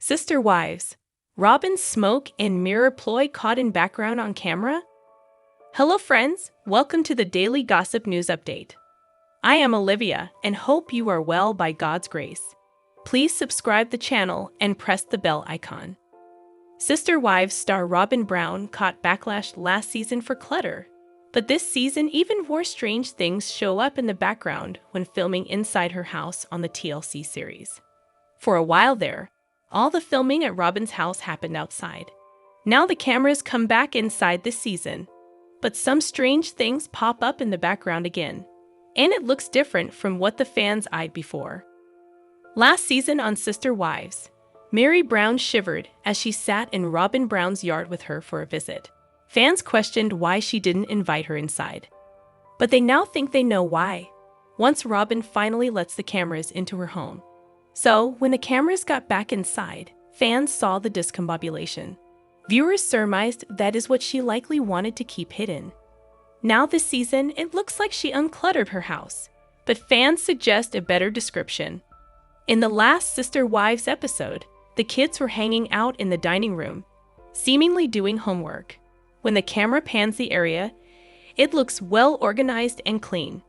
Sister Wives, Robyn's smoke and mirror ploy caught in background on camera? Hello friends, welcome to the Daily Gossip News Update. I am Olivia and hope you are well by God's grace. Please subscribe the channel and press the bell icon. Sister Wives star Robyn Brown caught backlash last season for clutter, but this season even more strange things show up in the background when filming inside her house on the TLC series. For a while there, all the filming at Robyn's house happened outside. Now the cameras come back inside this season, but some strange things pop up in the background again, and it looks different from what the fans eyed before. Last season on Sister Wives, Mary Brown shivered as she sat in Robyn Brown's yard with her for a visit. Fans questioned why she didn't invite her inside, but they now think they know why, once Robyn finally lets the cameras into her home. So, when the cameras got back inside, fans saw the discombobulation. Viewers surmised that is what she likely wanted to keep hidden. Now this season, it looks like she uncluttered her house, but fans suggest a better description. In the last Sister Wives episode, the kids were hanging out in the dining room, seemingly doing homework. When the camera pans the area, it looks well organized and clean.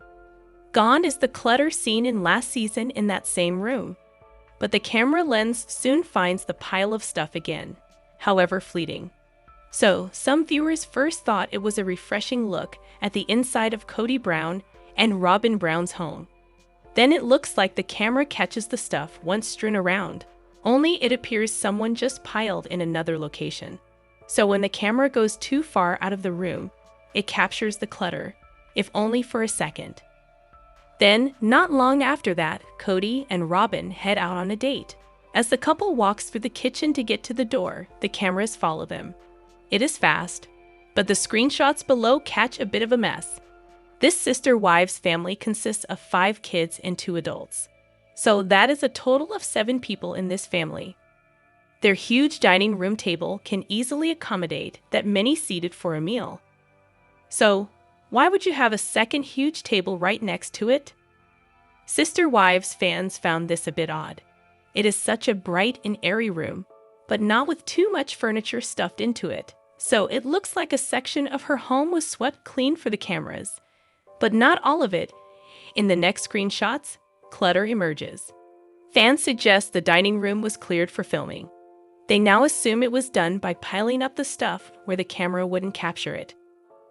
Gone is the clutter seen in last season in that same room. But the camera lens soon finds the pile of stuff again, however fleeting. So, some viewers first thought it was a refreshing look at the inside of Kody Brown and Robyn Brown's home. Then it looks like the camera catches the stuff once strewn around, only it appears someone just piled in another location. So when the camera goes too far out of the room, it captures the clutter, if only for a second. Then, not long after that, Kody and Robyn head out on a date. As the couple walks through the kitchen to get to the door, the cameras follow them. It is fast, but the screenshots below catch a bit of a mess. This Sister Wives family consists of 5 kids and 2 adults. So that is a total of 7 people in this family. Their huge dining room table can easily accommodate that many seated for a meal. So, why would you have a second huge table right next to it? Sister Wives fans found this a bit odd. It is such a bright and airy room, but not with too much furniture stuffed into it. So it looks like a section of her home was swept clean for the cameras. But not all of it. In the next screenshots, clutter emerges. Fans suggest the dining room was cleared for filming. They now assume it was done by piling up the stuff where the camera wouldn't capture it.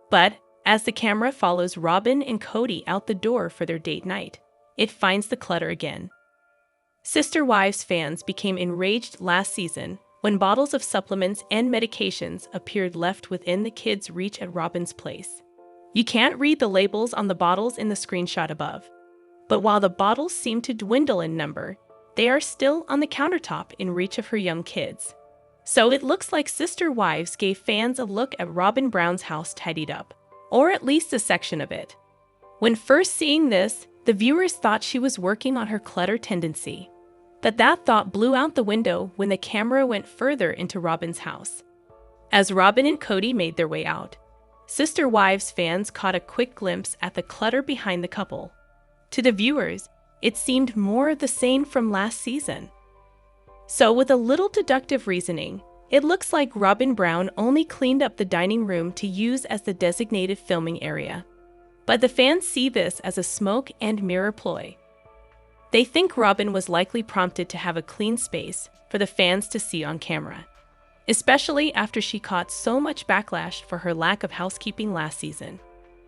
But as the camera follows Robyn and Kody out the door for their date night, it finds the clutter again. Sister Wives fans became enraged last season when bottles of supplements and medications appeared left within the kids' reach at Robyn's place. You can't read the labels on the bottles in the screenshot above, but while the bottles seem to dwindle in number, they are still on the countertop in reach of her young kids. So it looks like Sister Wives gave fans a look at Robyn Brown's house tidied up, or at least a section of it. When first seeing this, the viewers thought she was working on her clutter tendency. But that thought blew out the window when the camera went further into Robyn's house. As Robyn and Kody made their way out, Sister Wives fans caught a quick glimpse at the clutter behind the couple. To the viewers, it seemed more of the same from last season. So with a little deductive reasoning, it looks like Robyn Brown only cleaned up the dining room to use as the designated filming area. But the fans see this as a smoke and mirror ploy. They think Robyn was likely prompted to have a clean space for the fans to see on camera, especially after she caught so much backlash for her lack of housekeeping last season.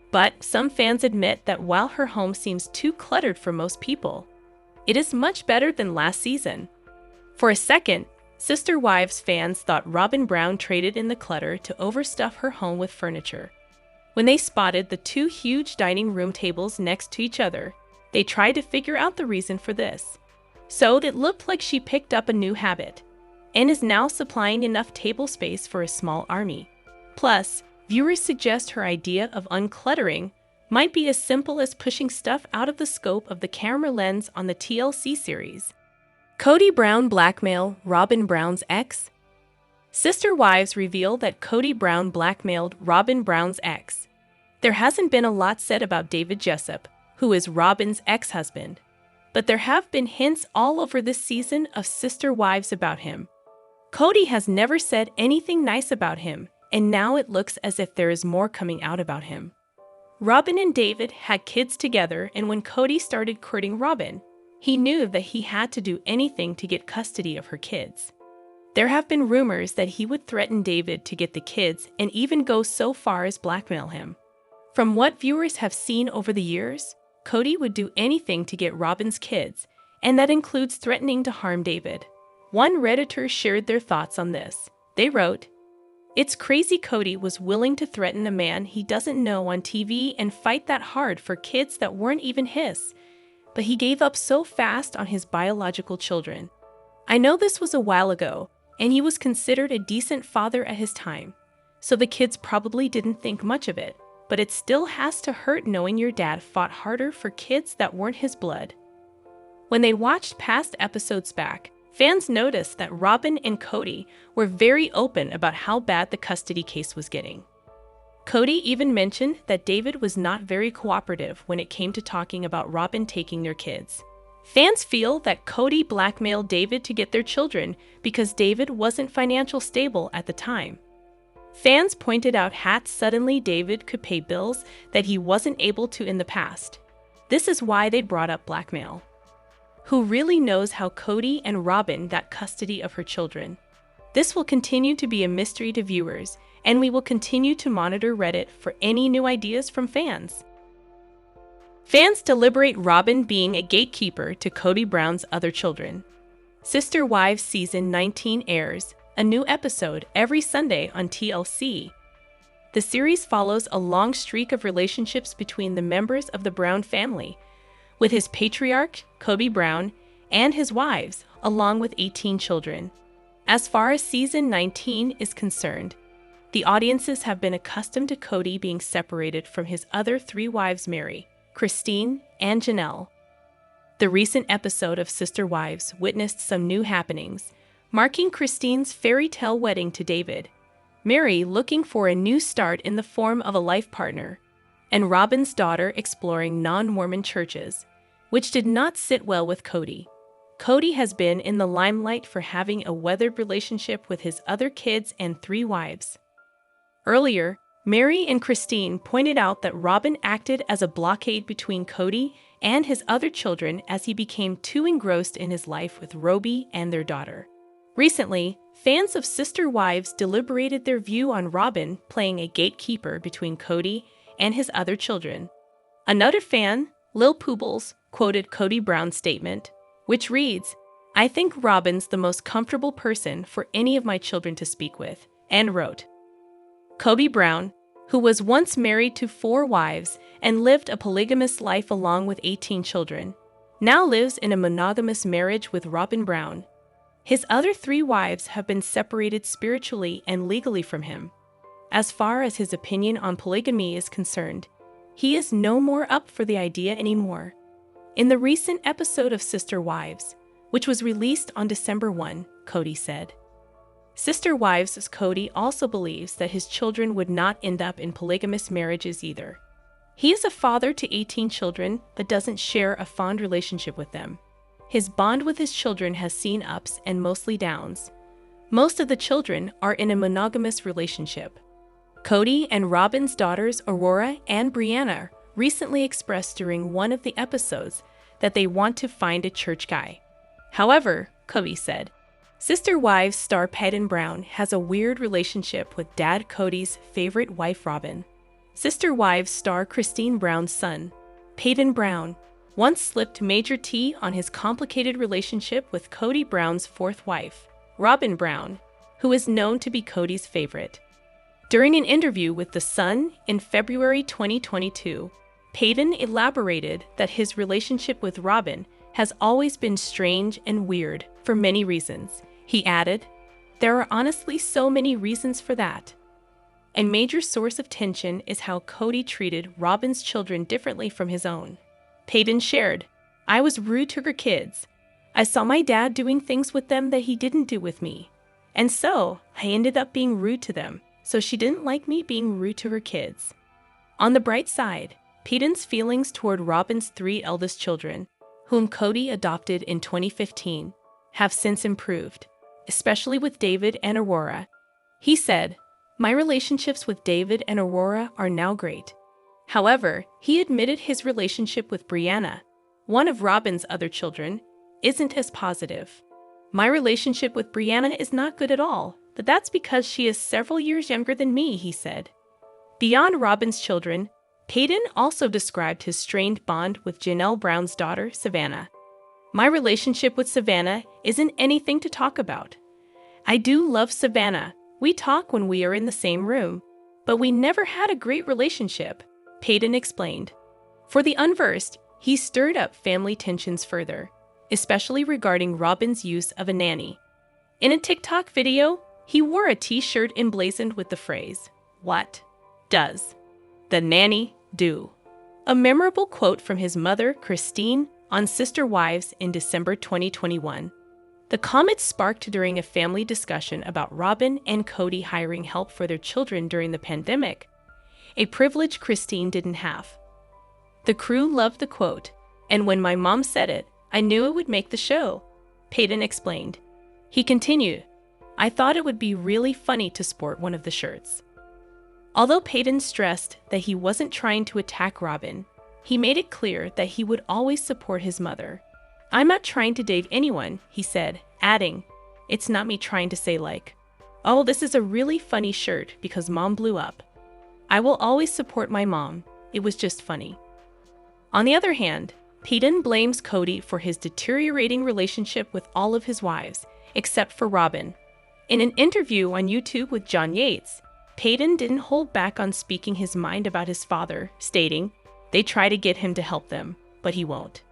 But some fans admit that while her home seems too cluttered for most people, it is much better than last season. For a second, Sister Wives fans thought Robyn Brown traded in the clutter to overstuff her home with furniture. When they spotted the 2 huge dining room tables next to each other, they tried to figure out the reason for this. So it looked like she picked up a new habit, and is now supplying enough table space for a small army. Plus, viewers suggest her idea of uncluttering might be as simple as pushing stuff out of the scope of the camera lens on the TLC series. Kody Brown blackmail Robyn Brown's ex? Sister Wives reveal that Kody Brown blackmailed Robyn Brown's ex. There hasn't been a lot said about David Jessup, who is Robyn's ex-husband, but there have been hints all over this season of Sister Wives about him. Kody has never said anything nice about him, and now it looks as if there is more coming out about him. Robyn and David had kids together, and when Kody started courting Robyn, he knew that he had to do anything to get custody of her kids. There have been rumors that he would threaten David to get the kids and even go so far as blackmail him. From what viewers have seen over the years, Kody would do anything to get Robyn's kids, and that includes threatening to harm David. One Redditor shared their thoughts on this. They wrote, "It's crazy Kody was willing to threaten a man he doesn't know on TV and fight that hard for kids that weren't even his. But he gave up so fast on his biological children. I know this was a while ago, and he was considered a decent father at his time, so the kids probably didn't think much of it, but it still has to hurt knowing your dad fought harder for kids that weren't his blood." When they watched past episodes back, fans noticed that Robyn and Kody were very open about how bad the custody case was getting. Kody even mentioned that David was not very cooperative when it came to talking about Robyn taking their kids. Fans feel that Kody blackmailed David to get their children because David wasn't financially stable at the time. Fans pointed out how suddenly David could pay bills that he wasn't able to in the past. This is why they brought up blackmail. Who really knows how Kody and Robyn got custody of her children? This will continue to be a mystery to viewers, and we will continue to monitor Reddit for any new ideas from fans. Fans deliberate Robyn being a gatekeeper to Kody Brown's other children. Sister Wives Season 19 airs, a new episode every Sunday on TLC. The series follows a long streak of relationships between the members of the Brown family, with his patriarch, Kody Brown, and his wives, along with 18 children. As far as Season 19 is concerned, the audiences have been accustomed to Kody being separated from his other 3 wives, Mary, Christine, and Janelle. The recent episode of Sister Wives witnessed some new happenings, marking Christine's fairy tale wedding to David, Mary looking for a new start in the form of a life partner, and Robyn's daughter exploring non-Mormon churches, which did not sit well with Kody. Kody has been in the limelight for having a weathered relationship with his other kids and 3 wives. Earlier, Mary and Christine pointed out that Robyn acted as a blockade between Kody and his other children as he became too engrossed in his life with Robyn and their daughter. Recently, fans of Sister Wives deliberated their view on Robyn playing a gatekeeper between Kody and his other children. Another fan, Lil Poobles, quoted Kody Brown's statement, which reads, "I think Robyn's the most comfortable person for any of my children to speak with," and wrote, Kody Brown, who was once married to 4 wives and lived a polygamous life along with 18 children, now lives in a monogamous marriage with Robyn Brown. His other 3 wives have been separated spiritually and legally from him. As far as his opinion on polygamy is concerned, he is no more up for the idea anymore. In the recent episode of Sister Wives, which was released on December 1, Kody said, "Sister Wives' Kody also believes that his children would not end up in polygamous marriages either. He is a father to 18 children but doesn't share a fond relationship with them. His bond with his children has seen ups and mostly downs. Most of the children are in a monogamous relationship." Kody and Robyn's daughters Aurora and Brianna recently expressed during one of the episodes that they want to find a church guy. However, Kody said, Sister Wives star Kody Brown has a weird relationship with Dad Kody's favorite wife Robyn. Sister Wives star Christine Brown's son, Kody Brown, once slipped major tea on his complicated relationship with Kody Brown's 4th wife, Robyn Brown, who is known to be Kody's favorite. During an interview with The Sun in February 2022, Kody elaborated that his relationship with Robyn has always been strange and weird for many reasons. He added, "There are honestly so many reasons for that. A major source of tension is how Kody treated Robyn's children differently from his own." Kody shared, "I was rude to her kids. I saw my dad doing things with them that he didn't do with me. And so, I ended up being rude to them. So she didn't like me being rude to her kids." On the bright side, Kody's feelings toward Robyn's 3 eldest children, whom Kody adopted in 2015, have since improved. especially with David and Aurora. He said, "My relationships with David and Aurora are now great." However, he admitted his relationship with Brianna, one of Robyn's other children, isn't as positive. "My relationship with Brianna is not good at all, but that's because she is several years younger than me," he said. Beyond Robyn's children, Payton also described his strained bond with Janelle Brown's daughter, Savannah. "My relationship with Savannah isn't anything to talk about. I do love Savannah. We talk when we are in the same room, but we never had a great relationship," Payton explained. For the unversed, he stirred up family tensions further, especially regarding Robyn's use of a nanny. In a TikTok video, he wore a t-shirt emblazoned with the phrase, "What does the nanny do?" A memorable quote from his mother, Christine, on Sister Wives in December 2021. The comment sparked during a family discussion about Robyn and Kody hiring help for their children during the pandemic, a privilege Christine didn't have. "The crew loved the quote, and when my mom said it, I knew it would make the show," Payton explained. He continued, "I thought it would be really funny to sport one of the shirts." Although Payton stressed that he wasn't trying to attack Robyn, he made it clear that he would always support his mother. "I'm not trying to date anyone," he said, adding, "It's not me trying to say like, oh, this is a really funny shirt because mom blew up. I will always support my mom. It was just funny." On the other hand, Payton blames Kody for his deteriorating relationship with all of his wives, except for Robyn. In an interview on YouTube with John Yates, Payton didn't hold back on speaking his mind about his father, stating, "They try to get him to help them, but he won't."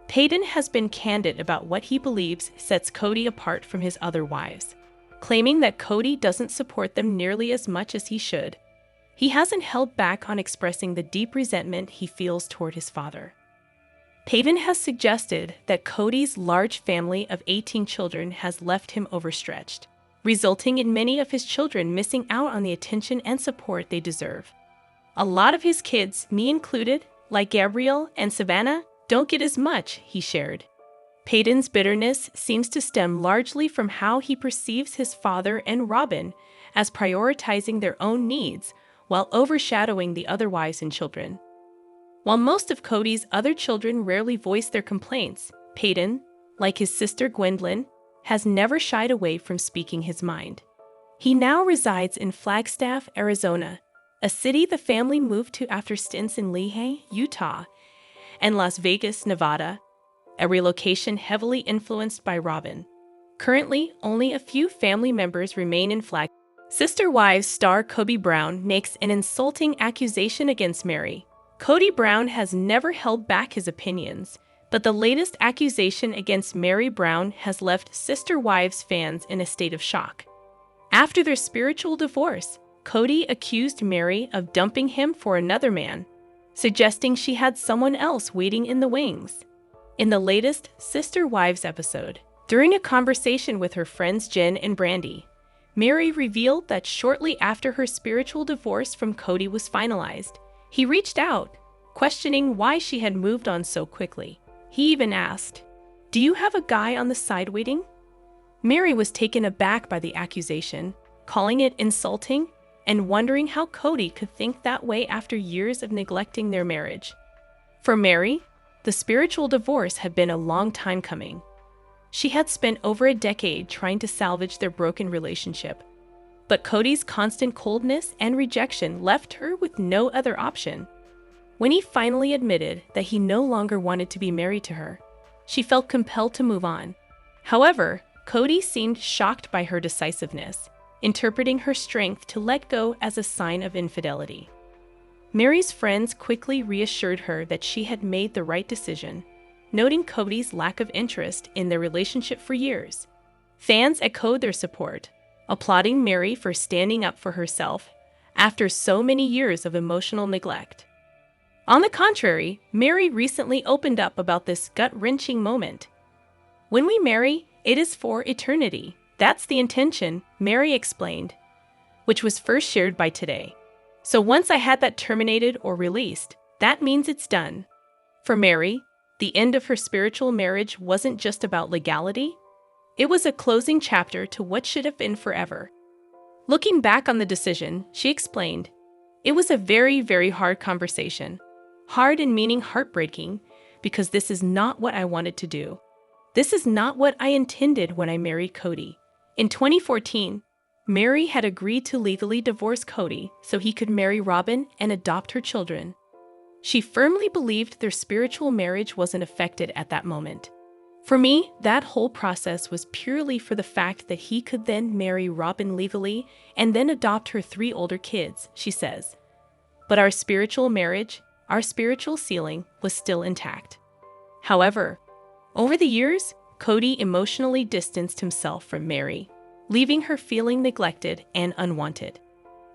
Payton has been candid about what he believes sets Kody apart from his other wives, claiming that Kody doesn't support them nearly as much as he should. He hasn't held back on expressing the deep resentment he feels toward his father. Payton has suggested that Kody's large family of 18 children has left him overstretched, resulting in many of his children missing out on the attention and support they deserve. "A lot of his kids, me included, like Gabrielle and Savannah, don't get as much," he shared. Payton's bitterness seems to stem largely from how he perceives his father and Robyn as prioritizing their own needs while overshadowing the other wives and children. While most of Kody's other children rarely voice their complaints, Payton, like his sister Gwendolyn, has never shied away from speaking his mind. He now resides in Flagstaff, Arizona, a city the family moved to after stints in Lehi, Utah, and Las Vegas, Nevada, a relocation heavily influenced by Robyn. Currently, only a few family members remain in Flagstaff. Sister Wives star Kody Brown makes an insulting accusation against Mary. Kody Brown has never held back his opinions, but the latest accusation against Mary Brown has left Sister Wives fans in a state of shock. After their spiritual divorce, Kody accused Mary of dumping him for another man, suggesting she had someone else waiting in the wings. In the latest Sister Wives episode, during a conversation with her friends Jen and Brandy, Mary revealed that shortly after her spiritual divorce from Kody was finalized, he reached out, questioning why she had moved on so quickly. He even asked, "Do you have a guy on the side waiting?" Mary was taken aback by the accusation, calling it insulting and wondering how Kody could think that way after years of neglecting their marriage. For Mary, the spiritual divorce had been a long time coming. She had spent over a decade trying to salvage their broken relationship, but Kody's constant coldness and rejection left her with no other option. When he finally admitted that he no longer wanted to be married to her, she felt compelled to move on. However, Kody seemed shocked by her decisiveness, interpreting her strength to let go as a sign of infidelity. Mary's friends quickly reassured her that she had made the right decision, noting Kody's lack of interest in their relationship for years. Fans echoed their support, applauding Mary for standing up for herself after so many years of emotional neglect. On the contrary, Mary recently opened up about this gut-wrenching moment. "When we marry, it is for eternity. That's the intention," Mary explained, which was first shared by Today. "So once I had that terminated or released, that means it's done." For Mary, the end of her spiritual marriage wasn't just about legality. It was a closing chapter to what should have been forever. Looking back on the decision, she explained, "It was a very, very hard conversation. Hard in meaning heartbreaking, because this is not what I wanted to do. This is not what I intended when I married Kody." In 2014, Meri had agreed to legally divorce Kody so he could marry Robyn and adopt her children. She firmly believed their spiritual marriage wasn't affected at that moment. "For me, that whole process was purely for the fact that he could then marry Robyn legally and then adopt her 3 older kids," she says. "But our spiritual marriage, our spiritual ceiling, was still intact." However, over the years, Kody emotionally distanced himself from Meri, leaving her feeling neglected and unwanted.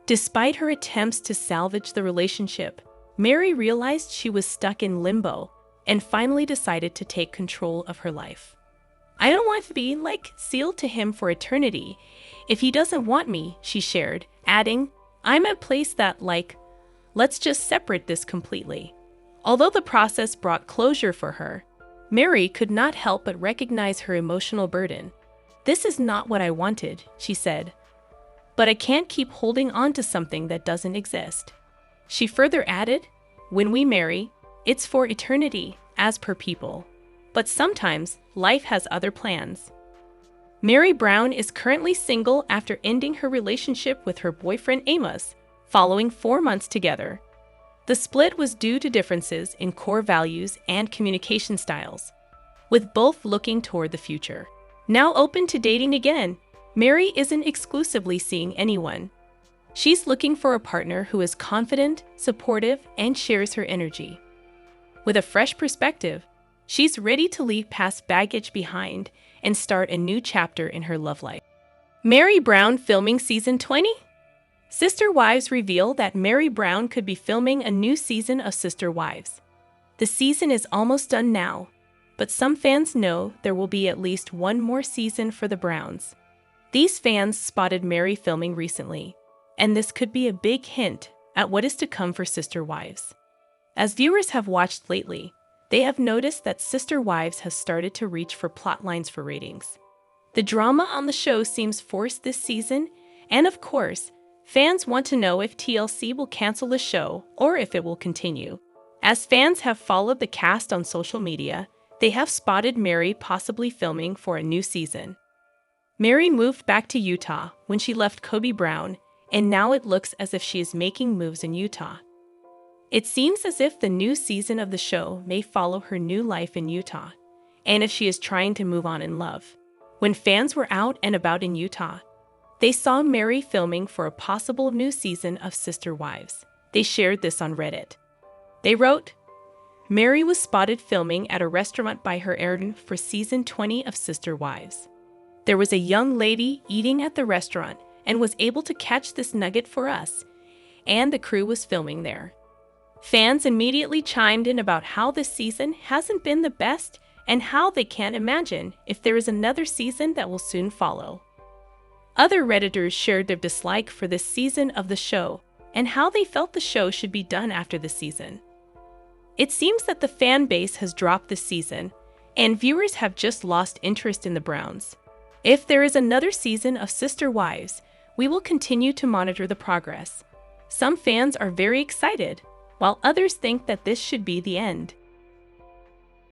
Despite her attempts to salvage the relationship, Meri realized she was stuck in limbo and finally decided to take control of her life. "I don't want to be, sealed to him for eternity if he doesn't want me," she shared, adding, "I'm at a place that, let's just separate this completely." Although the process brought closure for her, Meri could not help but recognize her emotional burden. "This is not what I wanted," she said. "But I can't keep holding on to something that doesn't exist." She further added, "When we marry, it's for eternity, as per people. But sometimes life has other plans." Meri Brown is currently single after ending her relationship with her boyfriend Amos, following 4 months together. The split was due to differences in core values and communication styles, with both looking toward the future. Now open to dating again, Meri isn't exclusively seeing anyone. She's looking for a partner who is confident, supportive, and shares her energy. With a fresh perspective, she's ready to leave past baggage behind and start a new chapter in her love life. Meri Brown filming Season 20? Sister Wives reveal that Meri Brown could be filming a new season of Sister Wives. The season is almost done now, but some fans know there will be at least one more season for the Browns. These fans spotted Meri filming recently, and this could be a big hint at what is to come for Sister Wives. As viewers have watched lately, they have noticed that Sister Wives has started to reach for plot lines for ratings. The drama on the show seems forced this season, and of course, fans want to know if TLC will cancel the show or if it will continue. As fans have followed the cast on social media, they have spotted Meri possibly filming for a new season. Meri moved back to Utah when she left Kody Brown, and now it looks as if she is making moves in Utah. It seems as if the new season of the show may follow her new life in Utah, and if she is trying to move on in love. When fans were out and about in Utah, they saw Meri filming for a possible new season of Sister Wives. They shared this on Reddit. They wrote, "Meri was spotted filming at a restaurant by her errand for Season 20 of Sister Wives. There was a young lady eating at the restaurant and was able to catch this nugget for us, and the crew was filming there." Fans immediately chimed in about how this season hasn't been the best and how they can't imagine if there is another season that will soon follow. Other Redditors shared their dislike for this season of the show and how they felt the show should be done after the season. It seems that the fan base has dropped this season, and viewers have just lost interest in the Browns. If there is another season of Sister Wives, we will continue to monitor the progress. Some fans are very excited, while others think that this should be the end.